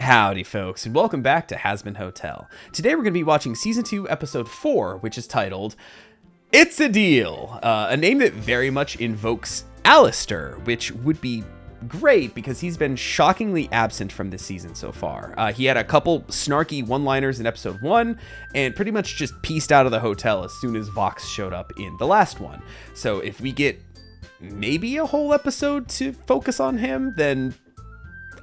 Howdy, folks, and welcome back to Hazbin Hotel. Today we're going to be watching Season 2, Episode 4, which is titled, It's a Deal, a name that very much invokes Alistair, which would be great because he's been shockingly absent from this season so far. He had a couple snarky one-liners in Episode 1, and pretty much just pieced out of the hotel as soon as Vox showed up in the last one. So if we get maybe a whole episode to focus on him, then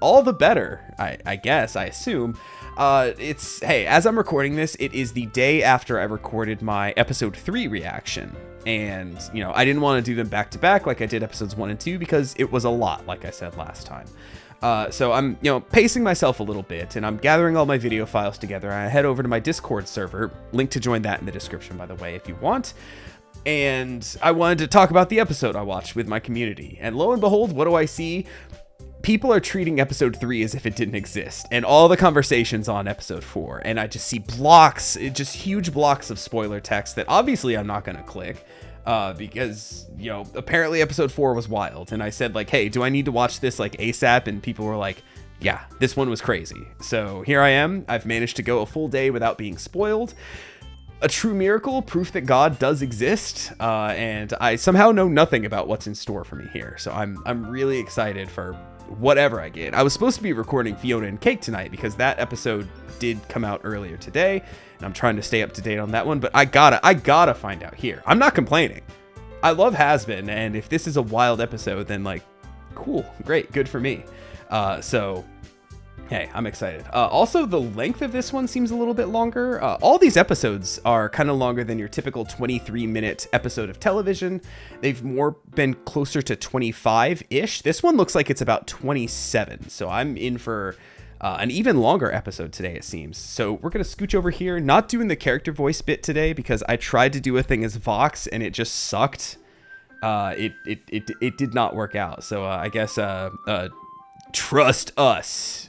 all the better, I guess, I assume. Hey, as I'm recording this, it is the day after I recorded my episode 3 reaction. And, you know, I didn't want to do them back to back like I did episodes 1 and 2 because it was a lot, like I said last time. So I'm, pacing myself a little bit, and I'm gathering all my video files together. I head over to my Discord server, link to join that in the description, by the way, if you want. And I wanted to talk about the episode I watched with my community. And lo and behold, what do I see? People are treating episode 3 as if it didn't exist, and all the conversations on episode 4, and I just see blocks, just huge blocks of spoiler text that obviously I'm not going to click, because, apparently episode 4 was wild, and I said, like, hey, do I need to watch this, like, ASAP? And people were like, yeah, this one was crazy. So here I am. I've managed to go a full day without being spoiled. A true miracle, proof that God does exist, and I somehow know nothing about what's in store for me here, so I'm really excited for whatever I get. I was supposed to be recording Fiona and Cake tonight because that episode did come out earlier today, and I'm trying to stay up to date on that one, but I gotta find out here. I'm not complaining. I love Hazbin, and if this is a wild episode, then, like, cool, great, good for me. So hey, I'm excited. Also, the length of this one seems a little bit longer. All these episodes are kind of longer than your typical 23-minute episode of television. They've more been closer to 25-ish. This one looks like it's about 27, so I'm in for an even longer episode today, it seems. So we're going to scooch over here, not doing the character voice bit today because I tried to do a thing as Vox, and it just sucked. It did not work out, so I guess trust us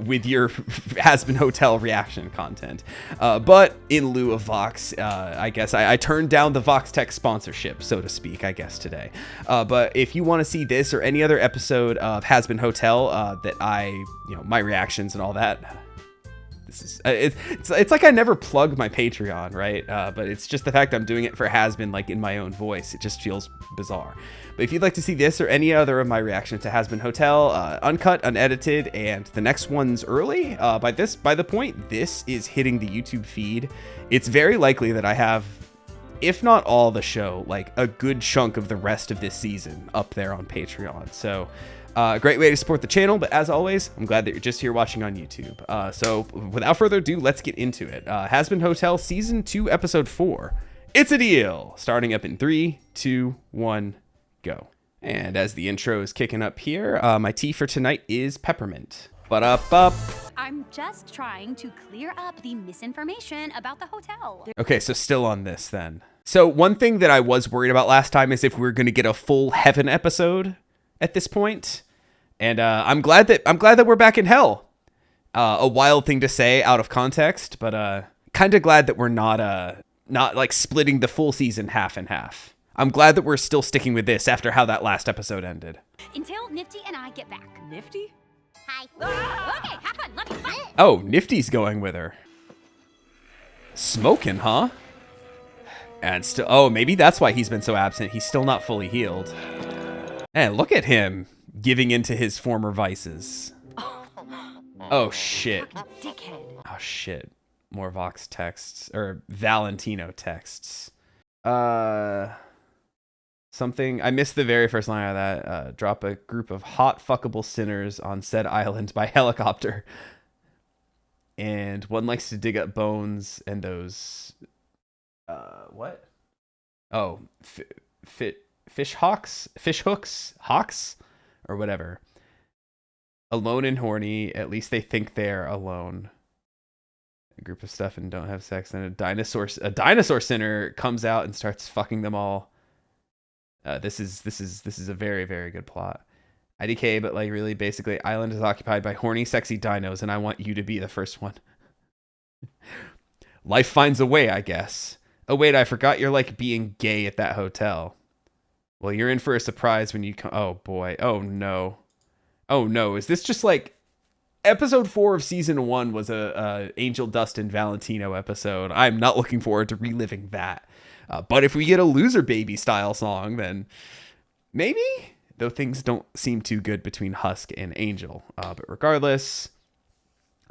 with your Hazbin Hotel reaction content. But in lieu of Vox, I guess I turned down the Vox Tech sponsorship, so to speak, I guess today. But if you want to see this or any other episode of Hazbin Hotel that my reactions and all that, this is it's like I never plugged my Patreon, right? But it's just the fact I'm doing it for Hazbin, like, in my own voice. It just feels bizarre. But if you'd like to see this or any other of my reactions to Hazbin Hotel, uncut, unedited, and the next one's early, by the point this is hitting the YouTube feed, it's very likely that I have, if not all the show, like a good chunk of the rest of this season up there on Patreon. So great way to support the channel, but as always, I'm glad that you're just here watching on YouTube. So without further ado, let's get into it. Hazbin Hotel Season 2, Episode 4. It's a Deal! Starting up in 3, 2, 1, go. And as the intro is kicking up here, my tea for tonight is peppermint. Ba-da-ba. I'm just trying to clear up the misinformation about the hotel. Okay, so still on this then. So one thing that I was worried about last time is if we were going to get a full heaven episode at this point. And I'm glad that we're back in hell. A wild thing to say out of context, but kind of glad that we're not like splitting the full season half and half. I'm glad that we're still sticking with this after how that last episode ended. Until Nifty and I get back. Nifty? Hi. Okay, have fun. Love you. Bye. Oh, Nifty's going with her. Smoking, huh? And still, oh, maybe that's why he's been so absent. He's still not fully healed. And look at him giving into his former vices. Oh, shit. Dickhead. Oh, shit. More Vox texts, or Valentino texts. Something, I missed the very first line of that. Drop a group of hot fuckable sinners on said island by helicopter. And one likes to dig up bones and those, what? Oh, fish hooks, or whatever. Alone and horny, at least they think they're alone. A group of stuff and don't have sex, and a dinosaur sinner comes out and starts fucking them all. This is a very, very good plot. IDK, but like really basically island is occupied by horny, sexy dinos, and I want you to be the first one. Life finds a way, I guess. Oh wait, I forgot you're like being gay at that hotel. Well, you're in for a surprise when you come. Oh boy. Oh no. Oh no. Is this just like Episode 4 of season 1 was a Angel Dustin Valentino episode. I'm not looking forward to reliving that. But if we get a Loser Baby style song, then maybe, though things don't seem too good between Husk and Angel. But regardless,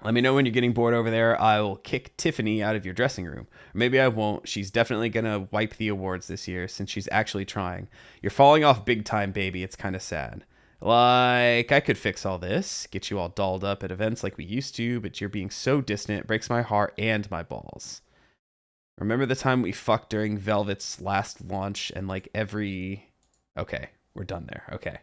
let me know when you're getting bored over there. I'll kick Tiffany out of your dressing room. Or maybe I won't. She's definitely going to wipe the awards this year since she's actually trying. You're falling off big time, baby. It's kind of sad. Like, I could fix all this, get you all dolled up at events like we used to, but you're being so distant, it breaks my heart and my balls. Remember the time we fucked during Velvet's last launch and like every... Okay, we're done there. Okay.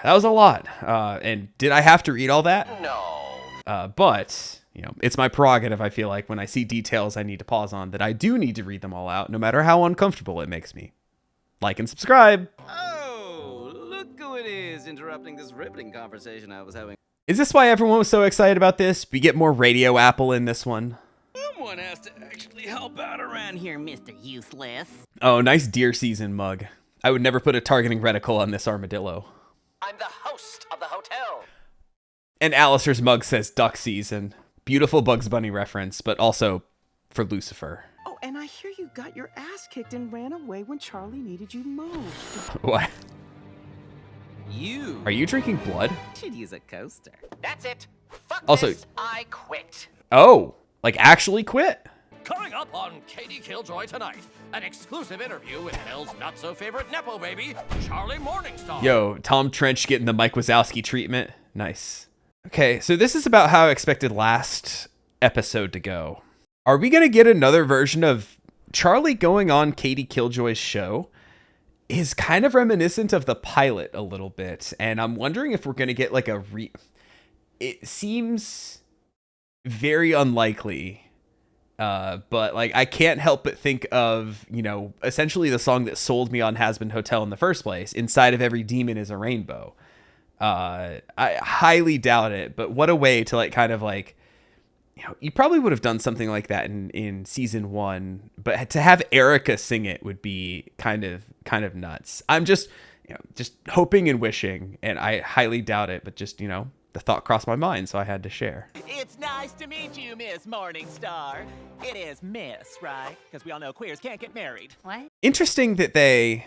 That was a lot. And did I have to read all that? No. But, you know, it's my prerogative, I feel like, when I see details I need to pause on, that I do need to read them all out, no matter how uncomfortable it makes me. Like and subscribe. Oh, look who it is interrupting this riveting conversation I was having. Is this why everyone was so excited about this? We get more Radio Apple in this one. Someone has to actually help out around here, Mr. Useless. Oh, nice deer season mug. I would never put a targeting reticle on this armadillo. I'm the host of the hotel. And Alistair's mug says duck season. Beautiful Bugs Bunny reference, but also for Lucifer. Oh, and I hear you got your ass kicked and ran away when Charlie needed you most. What? You Are you drinking blood? should use a coaster. That's it. Fuck Also- this. I quit. Oh, like actually quit? Coming up on Katie Killjoy tonight, an exclusive interview with Bill's not-so-favorite Nepo baby, Charlie Morningstar. Yo, Tom Trench getting the Mike Wazowski treatment. Nice. Okay, so this is about how I expected last episode to go. Are we going to get another version of Charlie going on Katie Killjoy's show? Is kind of reminiscent of the pilot a little bit, and I'm wondering if we're going to get like a It seems very unlikely. But like I can't help but think of, you know, essentially the song that sold me on Hazbin Hotel in the first place. Inside of every demon is a rainbow. I highly doubt it, but what a way to like kind of like, you know, you probably would have done something like that in season 1, but to have Erica sing it would be kind of nuts. I'm just, you know, just hoping and wishing, and I highly doubt it, but just, you know, the thought crossed my mind, so I had to share. It's nice to meet you, Miss Morningstar. It is Miss, right? Because we all know queers can't get married. What? Interesting that they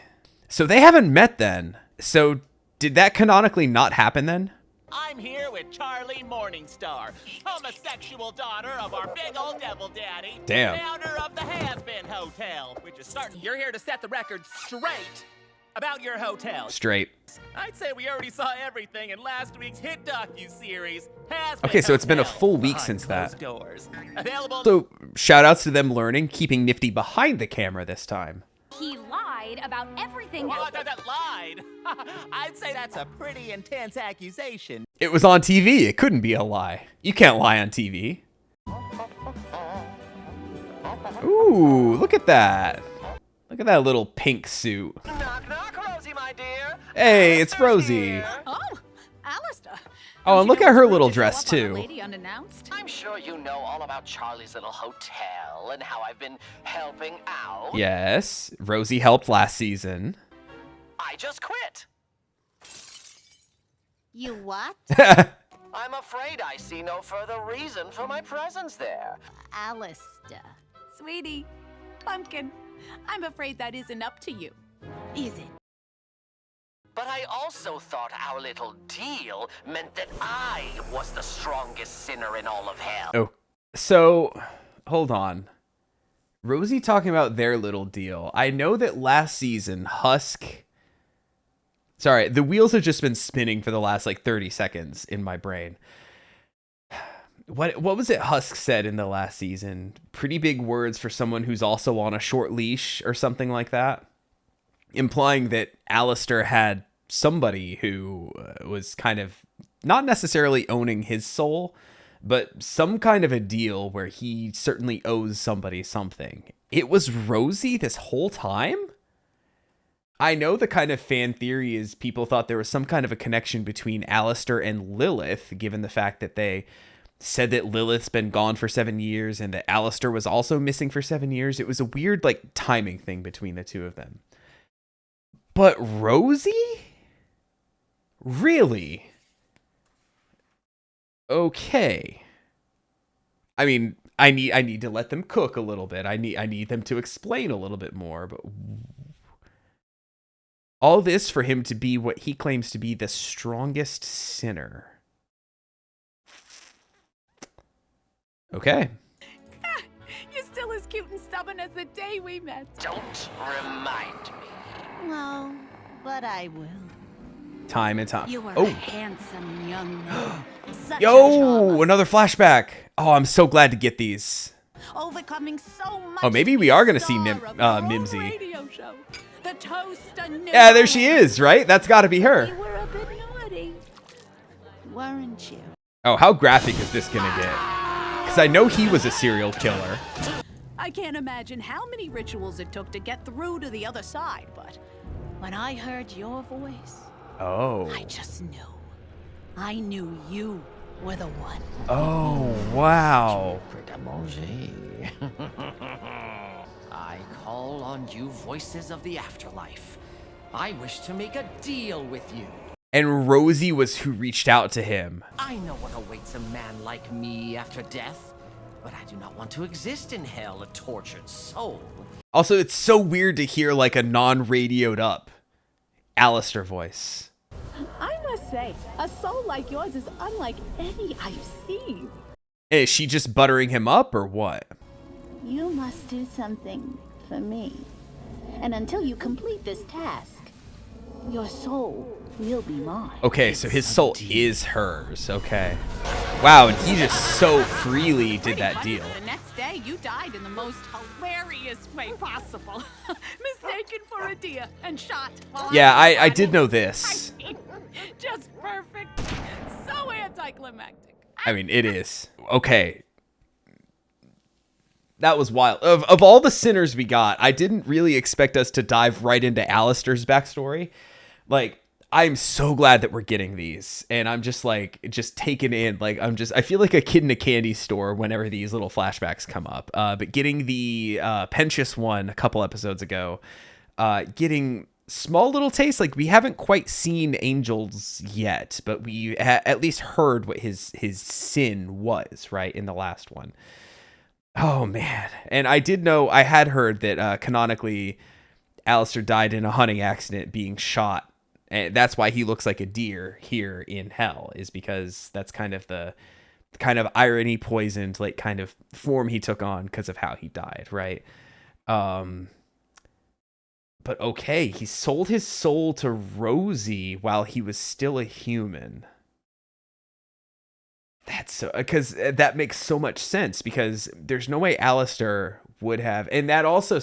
haven't met then. So did that canonically not happen then? I'm here with Charlie Morningstar, homosexual daughter of our big old devil daddy, Damn. founder of the Hazbin Hotel, which is starting. You're here to set the record straight about your hotel. Straight. I'd say we already saw everything in last week's hit docu-series, Hazbin Okay, so it's been a Hotel, full week Behind since that. Closed Doors. Available. So shout outs to them learning, keeping Nifty behind the camera this time. He lied about everything. What? That lied. I'd say that's a pretty intense accusation. It was on TV. It couldn't be a lie. You can't lie on TV. Ooh, look at that. Look at that little pink suit. Knock, knock, Rosie, my dear. Hey, it's Rosie. Oh, Alistair. Oh, and look at her little dress, Show up on a too. lady unannounced. I'm sure you know all about Charlie's little hotel and how I've been helping out. Yes, Rosie helped last season. I just quit. You what? I'm afraid I see no further reason for my presence there. Alistair. Sweetie, Pumpkin, I'm afraid that isn't up to you. Is it? But I also thought our little deal meant that I was the strongest sinner in all of hell. Oh, so hold on. Rosie talking about their little deal. I know that last season, Sorry, the wheels have just been spinning for the last like 30 seconds in my brain. What was it Husk said in the last season? Pretty big words for someone who's also on a short leash or something like that. Implying that Alistair had somebody who was kind of not necessarily owning his soul, but some kind of a deal where he certainly owes somebody something. It was Rosie this whole time? I know the kind of fan theory is people thought there was some kind of a connection between Alistair and Lilith, given the fact that they said that Lilith's been gone for 7 years and that Alistair was also missing for 7 years. It was a weird like timing thing between the two of them. But Rosie? Really? Okay. I mean, I need to let them cook a little bit. I need them to explain a little bit more, but all this for him to be what he claims to be the strongest sinner. Okay. You're still as cute and stubborn as the day we met. Don't remind me. Well, but I will. Time and time. You were Oh. a handsome young man. Such a Yo, charmer. another flashback. Oh, I'm so glad to get these. Overcoming so much. Oh, maybe to we be are a gonna see star Nim- of your own Mimsy. radio show. The toaster knew. Yeah, there she is, right? That's got to be her. You were a bit naughty, weren't you? Oh, how graphic is this gonna get? Because I know he was a serial killer. I can't imagine how many rituals it took to get through to the other side, but when I heard your voice, Oh. I just knew. I knew you were the one. Oh, wow. I call on you, voices of the afterlife. I wish to make a deal with you. And Rosie was who reached out to him. I know what awaits a man like me after death, but I do not want to exist in hell, a tortured soul. Also, it's so weird to hear like a non-radioed up Alistair voice. I must say, a soul like yours is unlike any I've seen. Is she just buttering him up or what? You must do something for me. And until you complete this task, your soul will be mine. Okay, so his soul is hers. Okay. Wow, and he just so freely did Pretty that funny deal. that the next day, you died in the most hilarious way possible. Mistaken for a deer and shot. while Yeah, was I on did it. know this. I mean, just perfect. So anticlimactic. I mean, it is. Okay. That was wild. Of all the sinners we got, I didn't really expect us to dive right into Alistair's backstory. Like, I'm so glad that we're getting these. And I'm just like, just taken in. Like, I feel like a kid in a candy store whenever these little flashbacks come up. But getting the Pentious one a couple episodes ago, getting small little tastes. Like, we haven't quite seen Angels yet, but we at least heard what his sin was, right, in the last one. Oh, man. And I had heard that canonically Alistair died in a hunting accident being shot. And that's why he looks like a deer here in hell, is because that's kind of the kind of irony poisoned like kind of form he took on because of how he died, right? But okay, he sold his soul to Rosie while he was still a human. That's so, because that makes so much sense, because there's no way Alistair would have, and that also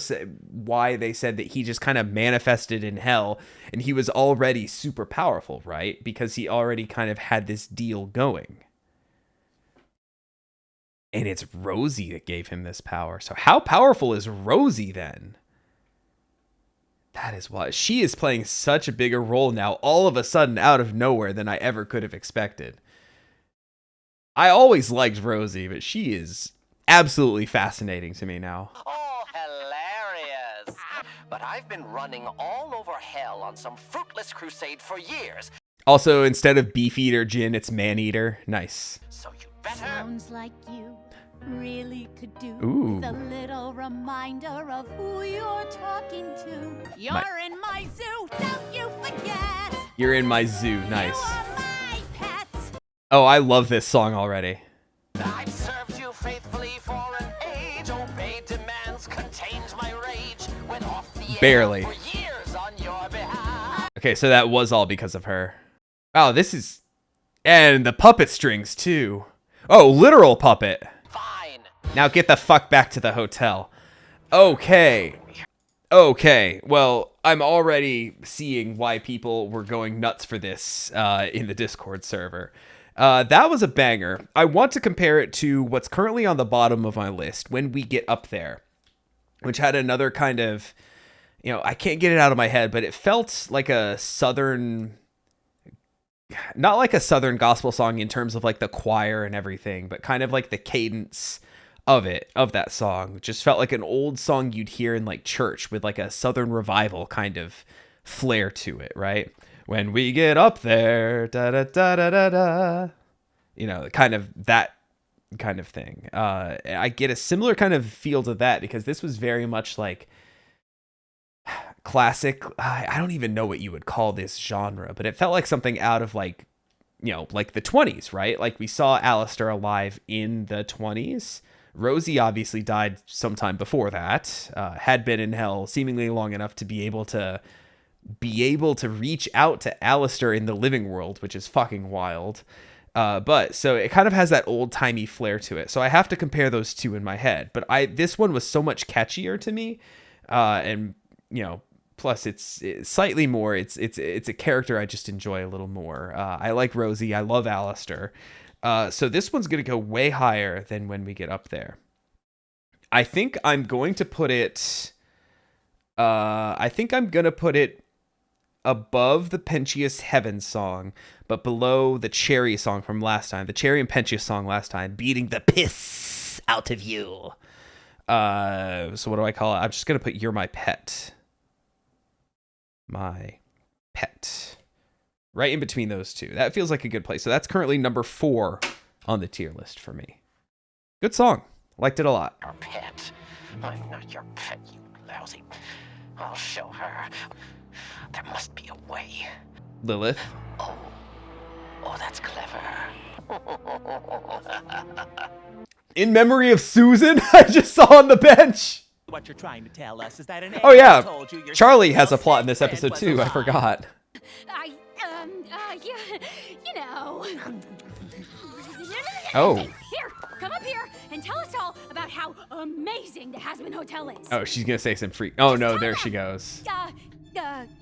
why they said that he just kind of manifested in hell, and he was already super powerful, right? Because he already kind of had this deal going. And it's Rosie that gave him this power. So how powerful is Rosie then? That is why she is playing such a bigger role now, all of a sudden out of nowhere, than I ever could have expected. I always liked Rosie, but she is absolutely fascinating to me now. Oh, hilarious. But I've been running all over hell on some fruitless crusade for years. Also, instead of Beefeater Gin, it's Maneater. Nice. So you better... Sounds like you really could do Ooh. with a little reminder of who you're talking to. You're in my zoo, don't you forget. You're in my zoo. Nice. You are my pet. Oh, I love this song already. I've served you faithfully for an age, obeyed demands, contained my rage, went off the air Barely. for years on your behalf. Okay, so that was all because of her. Wow, this is... And the puppet strings, too. Oh, literal puppet. Fine. Now get the fuck back to the hotel. Okay. Okay, well, I'm already seeing why people were going nuts for this in the Discord server. That was a banger. I want to compare it to what's currently on the bottom of my list, When We Get Up There, which had another kind of, I can't get it out of my head, but it felt like a southern, not like a southern gospel song in terms of like the choir and everything, but kind of like the cadence of that song. Just felt like an old song you'd hear in like church with like a southern revival kind of flair to it, right? When we get up there, da da da da da da. you know, kind of that kind of thing. I get a similar kind of feel to that because this was very much like classic. I don't even know what you would call this genre, but it felt like something out of like, you know, like the 20s, right? Like we saw Alistair alive in the 20s. Rosie obviously died sometime before that, had been in hell seemingly long enough to be able to reach out to Alistair in the living world, which is fucking wild. But so it kind of has that old timey flair to it. So I have to compare those two in my head, but this one was so much catchier to me. And you know, plus it's slightly more, it's a character I just enjoy a little more. I like Rosie. I love Alistair. So this one's going to go way higher than When We Get Up There. I think I'm going to put it above the Pentheus Heaven song, but below the Cherry song from last time. The Cherry and Pentheus song last time, beating the piss out of you. So what do I call it? I'm just going to put You're My Pet. My Pet. Right in between those two. That feels like a good place. So that's currently number 4 on the tier list for me. Good song. Liked it a lot. Your pet. I'm not your pet, you lousy. I'll show her. There must be a way. Lilith. Oh, that's clever. In memory of Susan, I just saw on the bench. What you're trying to tell us is that an Oh yeah, told you your Charlie has a so-called plot in this friend episode was too. I alive. forgot. Yeah, you know. Oh. Here, come up here and tell us all about how amazing the Hazbin Hotel is. Oh, she's gonna say some freak. Oh no, there she goes.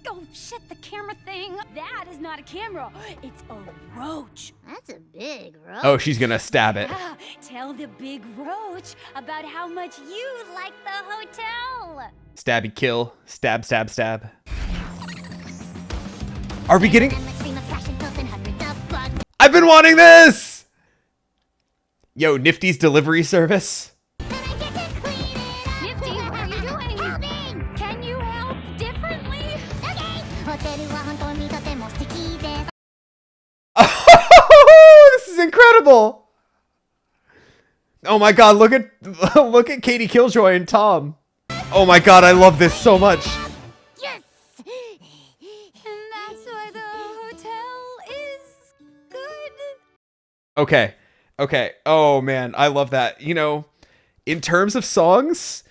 Oh shit, the camera thing. That is not a camera. It's a roach. That's a big roach. Oh, she's gonna stab it. Tell the big roach about how much you like the hotel. Stabby kill. Stab, stab, stab. Are we getting... I've been wanting this! Yo, Nifty's delivery service. Nifty, what are you doing? Can you help differently? This is incredible. Oh my god, look at Katie Killjoy and Tom. Oh my god, I love this so much. Yes! And that's why the hotel is good. Okay. Oh man, I love that. You know, in terms of songs,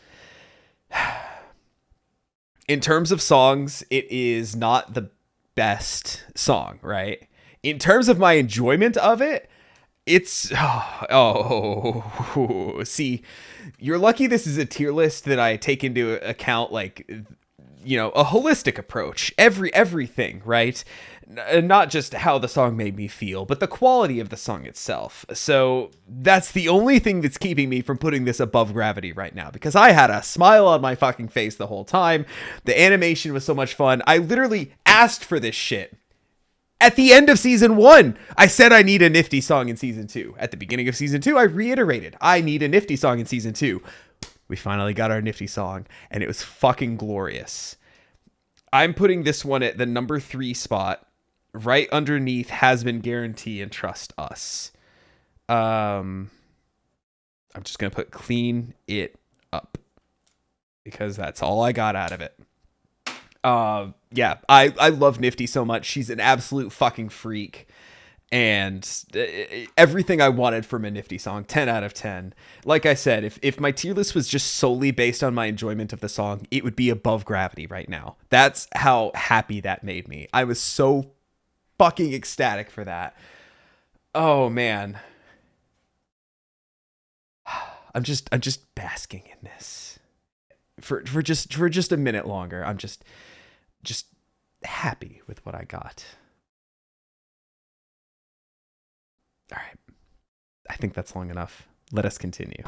it is not the best song, right? In terms of my enjoyment of it, it's see, you're lucky this is a tier list that I take into account, like, you know, a holistic approach, everything, right? Not just how the song made me feel, but the quality of the song itself. So that's the only thing that's keeping me from putting this above Gravity right now, because I had a smile on my fucking face the whole time. The animation was so much fun. I literally asked for this shit. At the end of season 1, I said I need a Nifty song in season 2. At the beginning of season 2, I reiterated, I need a Nifty song in season 2. We finally got our Nifty song, and it was fucking glorious. I'm putting this one at the number 3 spot, right underneath Hazbin Guarantee and Trust Us. I'm just going to put Clean It Up, because that's all I got out of it. Yeah, I love Nifty so much. She's an absolute fucking freak. And everything I wanted from a Nifty song, 10 out of 10. Like I said, if my tier list was just solely based on my enjoyment of the song, it would be above Gravity right now. That's how happy that made me. I was so fucking ecstatic for that. Oh man. I'm just basking in this. For just a minute longer. I'm just happy with what I got. All right. I think that's long enough. Let us continue.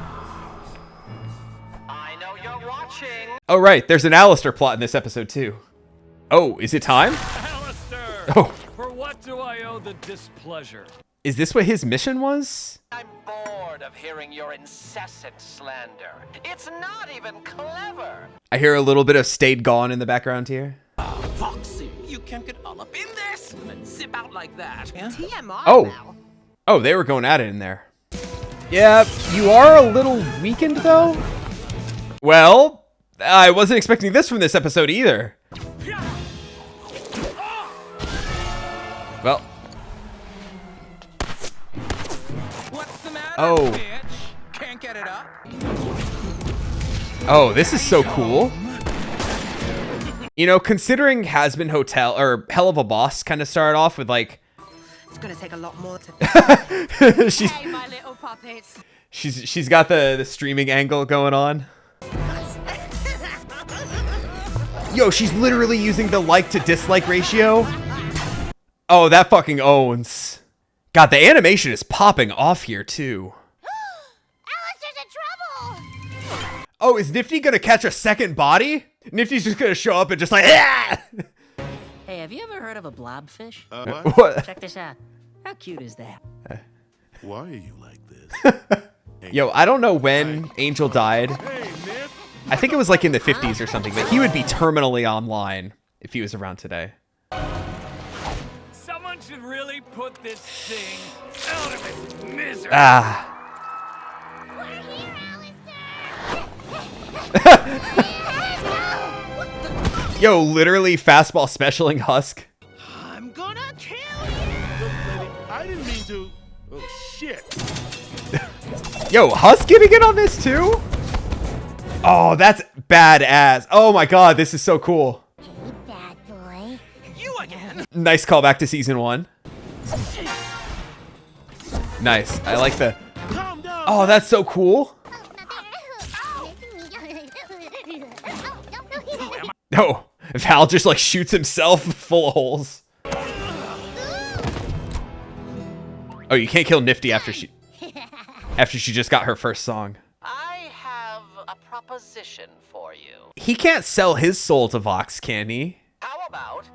I know you're watching. Oh, right. There's an Alistair plot in this episode, too. Oh, is it time? Alistair! Oh. For what do I owe the displeasure? Is this what his mission was? I'm bored of hearing your incessant slander. It's not even clever. I hear a little bit of Stayed Gone in the background here. Foxy, you can't get all up in this and zip out like that. TMI Oh. now. Oh, they were going at it in there. Yeah, you are a little weakened, though. Well, I wasn't expecting this from this episode either. Well. What's the matter, Oh. bitch? Can't get it up? Oh, this is so cool. You know, considering Hazbin Hotel, or Hell of a Boss kind of started off with like... It's gonna take a lot more to... Hey, my little puppets. She's got the streaming angle going on. Yo, she's literally using the like to dislike ratio. Oh, that fucking owns. God, the animation is popping off here too. Alistair's in trouble. Oh, is Nifty gonna catch a second body? Nifty's just gonna show up and just like, ah! Hey, have you ever heard of a blobfish? What? Check this out. How cute is that? Why are you like this? Yo, I don't know when Angel died. I think it was like in the 50s or something, but he would be terminally online if he was around today. Someone should really put this thing out of its misery. Ah. We're here, Alistair. Yo, literally fastball specialing Husk. I'm gonna kill you! I didn't mean to. Oh, shit. Yo, Husk getting in on this too? Oh, that's badass. Oh my god, this is so cool. Hey, bad boy. You again? Nice callback to season 1. Nice. I like the... Calm down. Oh, that's so cool. Oh, Val just like shoots himself full of holes. Oh, you can't kill Nifty after she just got her first song. I have a proposition for you. He can't sell his soul to Vox, can he? How about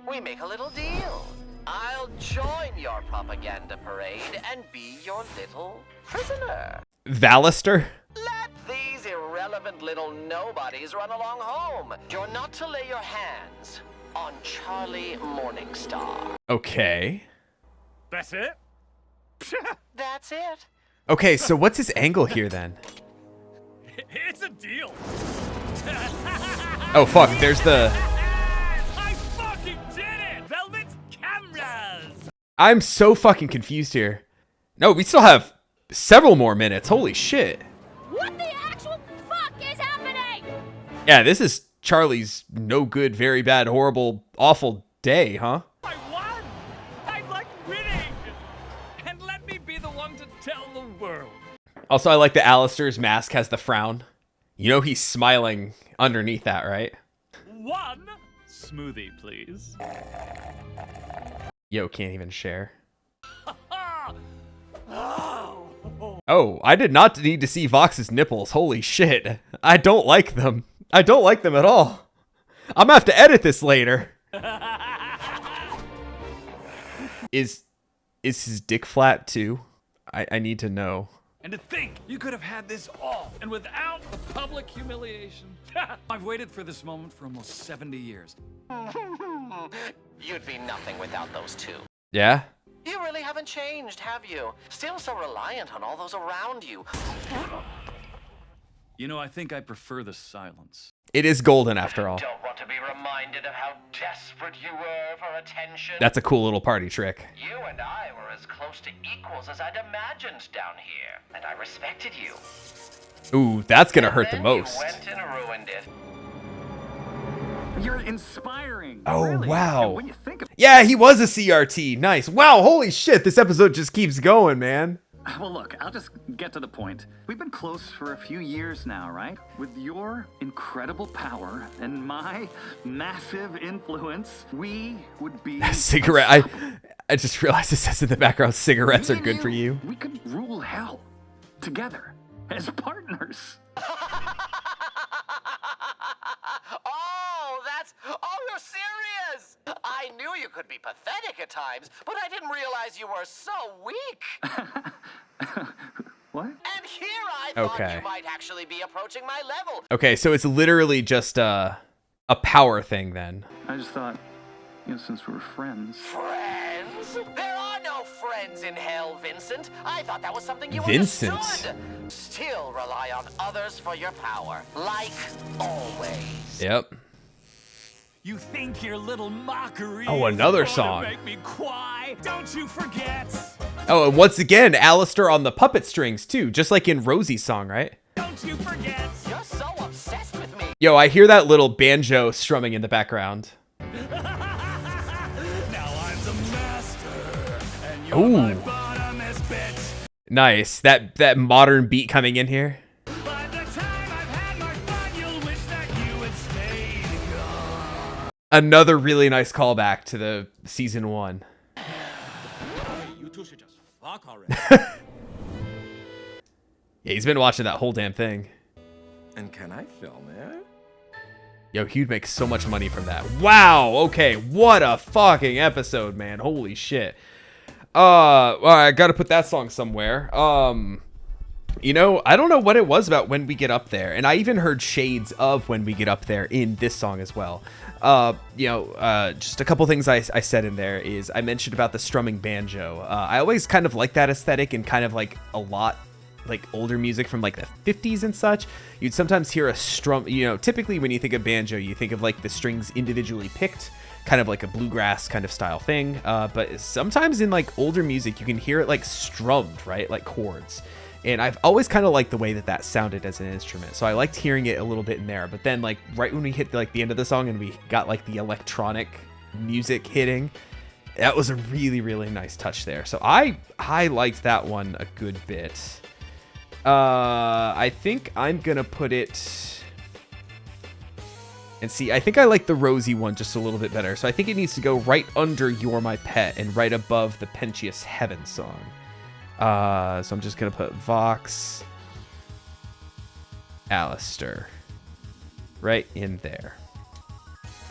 we make a little deal? I'll join your propaganda parade and be your little prisoner. Valister? Let these irrelevant little nobodies run along home. You're not to lay your hands on Charlie Morningstar. Okay. That's it? That's it. Okay, so what's his angle here then? It's a deal. Oh fuck, there's the... I fucking did it! Velvet cameras! I'm so fucking confused here. No, we still have several more minutes. Holy shit. What the actual fuck is happening? Yeah, this is Charlie's no good, very bad, horrible, awful day, huh? I won! I'm like winning! And let me be the one to tell the world. Also, I like that Alistair's mask has the frown. You know he's smiling underneath that, right? One smoothie, please. Yo, can't even share. Oh. Oh, I did not need to see Vox's nipples. Holy shit. I don't like them. I don't like them at all. I'm gonna have to edit this later. Is his dick flat too? I need to know. And to think you could have had this all, and without the public humiliation. I've waited for this moment for almost 70 years. You'd be nothing without those two. Yeah? You really haven't changed, have you? Still so reliant on all those around you. You know, I think I prefer the silence. It is golden after all. Don't want to be reminded of how desperate you were for attention. That's a cool little party trick. You and I were as close to equals as I'd imagined down here, and I respected you. Ooh, that's gonna hurt the Then most. You went and ruined it. You're inspiring. Oh, really. wow. When you think of Yeah, he was a CRT. Nice. Wow, holy shit, this episode just keeps going, man. Well, look, I'll just get to the point. We've been close for a few years now, right? With your incredible power and my massive influence, we would be... Cigarette. I just realized it says in the background, cigarettes Me are and good for you. We could rule hell together as partners. Oh, you're serious? I knew you could be pathetic at times, but I didn't realize you were so weak. What? And here I thought Okay. you might actually be approaching my level. Okay, so it's literally just a power thing then. I just thought, since we're friends... Friends? There are no friends. friends in hell, Vincent. I thought that was something you Vincent. understood. Still rely on others for your power, like always. Yep. You think your little mockery Oh, another is gonna song. make me cry? Don't you forget. Oh, and once again, Alistair on the puppet strings too, just like in Rosie's song, right? Don't you forget. You're so obsessed with me. Yo, I hear that little banjo strumming in the background. Now I'm the master, and you're Ooh. my bottomless bitch. Nice. That modern beat coming in here. By the time I've had my fun, you'll wish that you would stay gone. Another really nice callback to the season 1. You two should just fuck already. Yeah, he's been watching that whole damn thing. And can I film it? Yo, he'd make so much money from that. Wow. Okay. What a fucking episode, man. Holy shit. All right, I gotta put that song somewhere. You know, I don't know what it was about When We Get Up There, and I even heard shades of When We Get Up There in this song as well. Just a couple things I said in there is I mentioned about the strumming banjo. I always kind of like that aesthetic and kind of like a lot like older music from like the 50s and such. You'd sometimes hear a strum, you know, typically when you think of banjo, you think of like the strings individually picked, kind of like a bluegrass kind of style thing. But sometimes in like older music, you can hear it like strummed, right? Like chords. And I've always kind of liked the way that that sounded as an instrument. So I liked hearing it a little bit in there. But then like right when we hit like the end of the song and we got like the electronic music hitting, that was a really, really nice touch there. So I liked that one a good bit. I think I'm gonna put it, and see, I think I like the Rosie one just a little bit better. So I think it needs to go right under You're My Pet and right above the Pentious Heaven song. So I'm just gonna put Vox, Alistair right in there.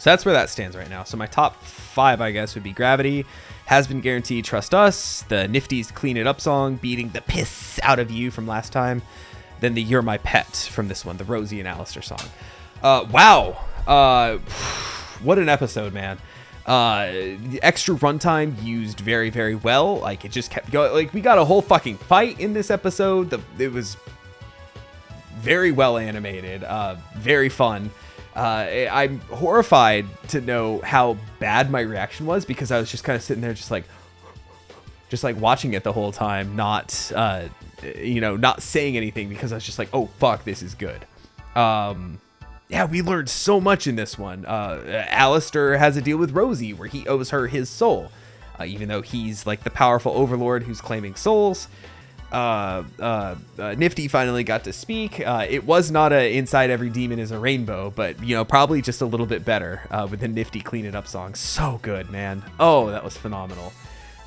So that's where that stands right now. So my top 5, I guess, would be Gravity, Hazbin Guaranteed, Trust Us, the Nifty's Clean It Up song, Beating the Piss Out of You from last time, then the You're My Pet from this one, the Rosie and Alistair song. Wow. What an episode, man. The extra runtime used very, very well. Like, it just kept going. Like, we got a whole fucking fight in this episode. It was very well animated, very fun. I'm horrified to know how bad my reaction was, because I was just kind of sitting there just like watching it the whole time, not saying anything, because I was just like, oh fuck, this is good. Yeah, we learned so much in this one. Alistair has a deal with Rosie where he owes her his soul, even though he's like the powerful overlord who's claiming souls. Nifty finally got to speak. It was not a Inside Every Demon is a Rainbow, but you know, probably just a little bit better with the Nifty Clean It Up song. So good, man. Oh, that was phenomenal.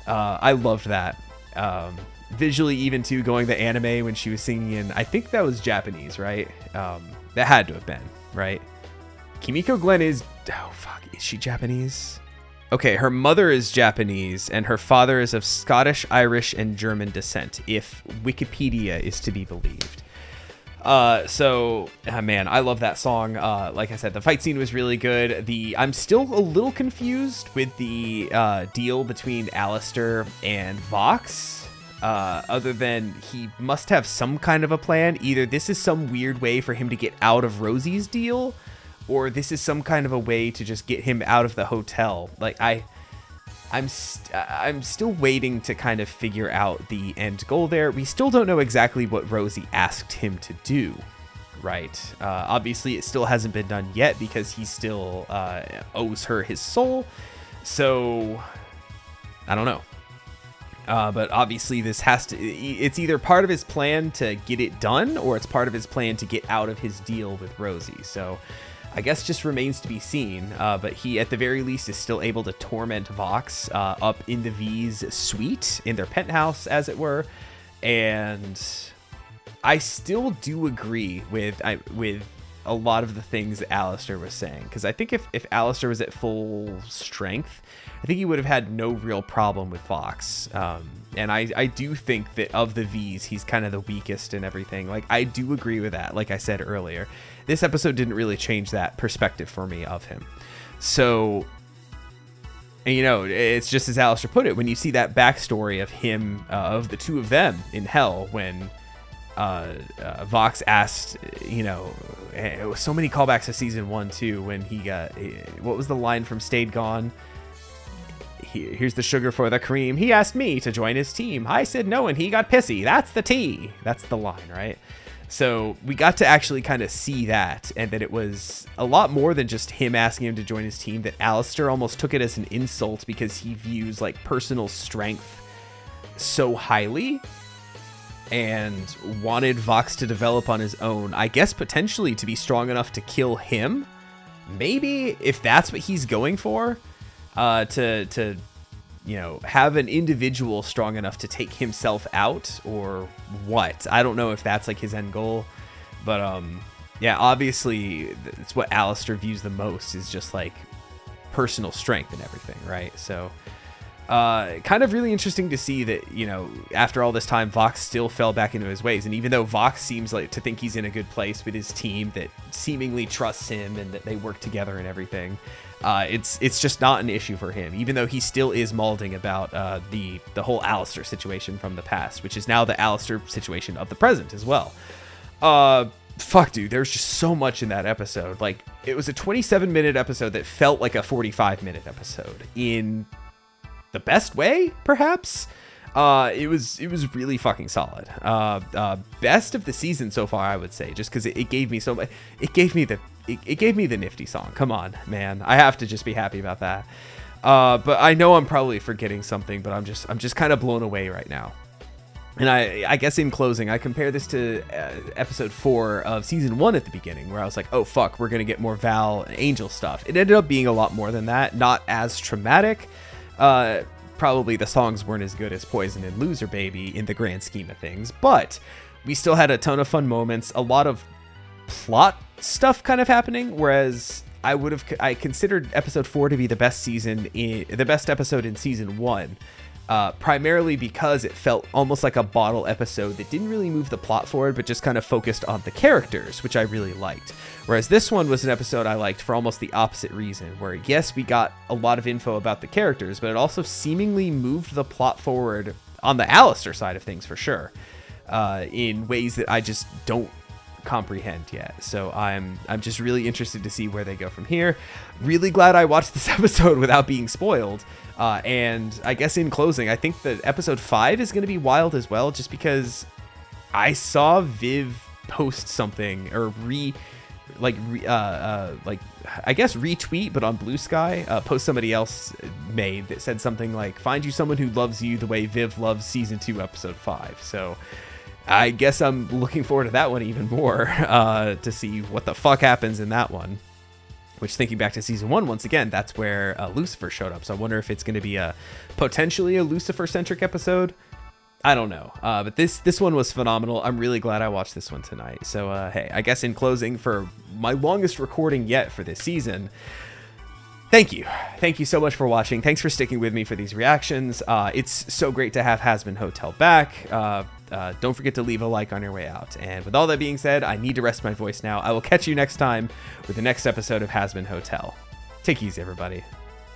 I loved that. Visually, even too, going the anime when she was singing in, I think that was Japanese, right? That had to have been, right? Kimiko Glenn is, oh fuck, is she Japanese? Okay, her mother is Japanese, and her father is of Scottish, Irish, and German descent, if Wikipedia is to be believed. Man, I love that song. Like I said, the fight scene was really good. I'm still a little confused with the deal between Alistair and Vox. Other than he must have some kind of a plan. Either this is some weird way for him to get out of Rosie's deal, or this is some kind of a way to just get him out of the hotel. Like I'm still waiting to kind of figure out the end goal there. We still don't know exactly what Rosie asked him to do, right? Obviously, it still hasn't been done yet because he still owes her his soul. So I don't know. But obviously it's either part of his plan to get it done, or it's part of his plan to get out of his deal with Rosie. So I guess just remains to be seen. But he, at the very least, is still able to torment Vox up in the V's suite, in their penthouse, as it were. And I still do agree with a lot of the things that Alistair was saying. Because I think if Alistair was at full strength, I think he would have had no real problem with Vox. And I do think that of the V's, he's kind of the weakest and everything. Like, I do agree with that, like I said earlier. This episode didn't really change that perspective for me of him. So And, it's just as Alistair put it, when you see that backstory of him, of the two of them in hell, when Vox asked, it was so many callbacks to season 1 too, when he got, what was the line from Stayed Gone? Here's the sugar for the cream. He asked me to join his team. I said no, and he got pissy. That's the tea. That's the line, right? So we got to actually kind of see that, and that it was a lot more than just him asking him to join his team, that Alistair almost took it as an insult because he views like personal strength so highly and wanted Vox to develop on his own, I guess potentially to be strong enough to kill him. Maybe, if that's what he's going for, to have an individual strong enough to take himself out, or what. I don't know if that's like his end goal, but yeah, obviously it's what Alistair views the most, is just like personal strength and everything, right? So kind of really interesting to see that, after all this time, Vox still fell back into his ways. And even though Vox seems like to think he's in a good place with his team that seemingly trusts him and that they work together and everything, it's just not an issue for him, even though he still is malding about the whole Alistair situation from the past, which is now the Alistair situation of the present as well. Fuck, dude, there's just so much in that episode. Like, it was a 27-minute episode that felt like a 45-minute episode in the best way, perhaps. It was really fucking solid. Best of the season so far, I would say, just because it gave me so much. It gave me the nifty song. Come on, man, I have to just be happy about that. But I know I'm probably forgetting something, but I'm just kind of blown away right now. And I guess in closing, I compare this to episode 4 of season 1 at the beginning, where I was like, oh fuck, we're gonna get more Val and Angel stuff. It ended up being a lot more than that, not as traumatic. Probably the songs weren't as good as Poison and Loser Baby in the grand scheme of things, but we still had a ton of fun moments, a lot of plot stuff kind of happening, whereas I considered episode 4 to be the best episode in season 1, primarily because it felt almost like a bottle episode that didn't really move the plot forward, but just kind of focused on the characters, which I really liked. Whereas this one was an episode I liked for almost the opposite reason, where yes, we got a lot of info about the characters, but it also seemingly moved the plot forward on the Alistair side of things for sure, in ways that I just don't comprehend yet. So I'm just really interested to see where they go from here. Really glad I watched this episode without being spoiled. And I guess in closing, I think that episode 5 is going to be wild as well, just because I saw Viv post something, or I guess retweet, but on Blue Sky, post somebody else made that said something like, find you someone who loves you the way Viv loves season 2 episode 5. So I guess I'm looking forward to that one even more, to see what the fuck happens in that one. Which, thinking back to season 1, once again, that's where Lucifer showed up. So I wonder if it's going to be potentially a Lucifer-centric episode. I don't know. But this one was phenomenal. I'm really glad I watched this one tonight. So, hey, I guess in closing, for my longest recording yet for this season, thank you. Thank you so much for watching. Thanks for sticking with me for these reactions. It's so great to have Hazbin Hotel back. Don't forget to leave a like on your way out. And with all that being said, I need to rest my voice now. I will catch you next time with the next episode of Hazbin Hotel. Take it easy, everybody.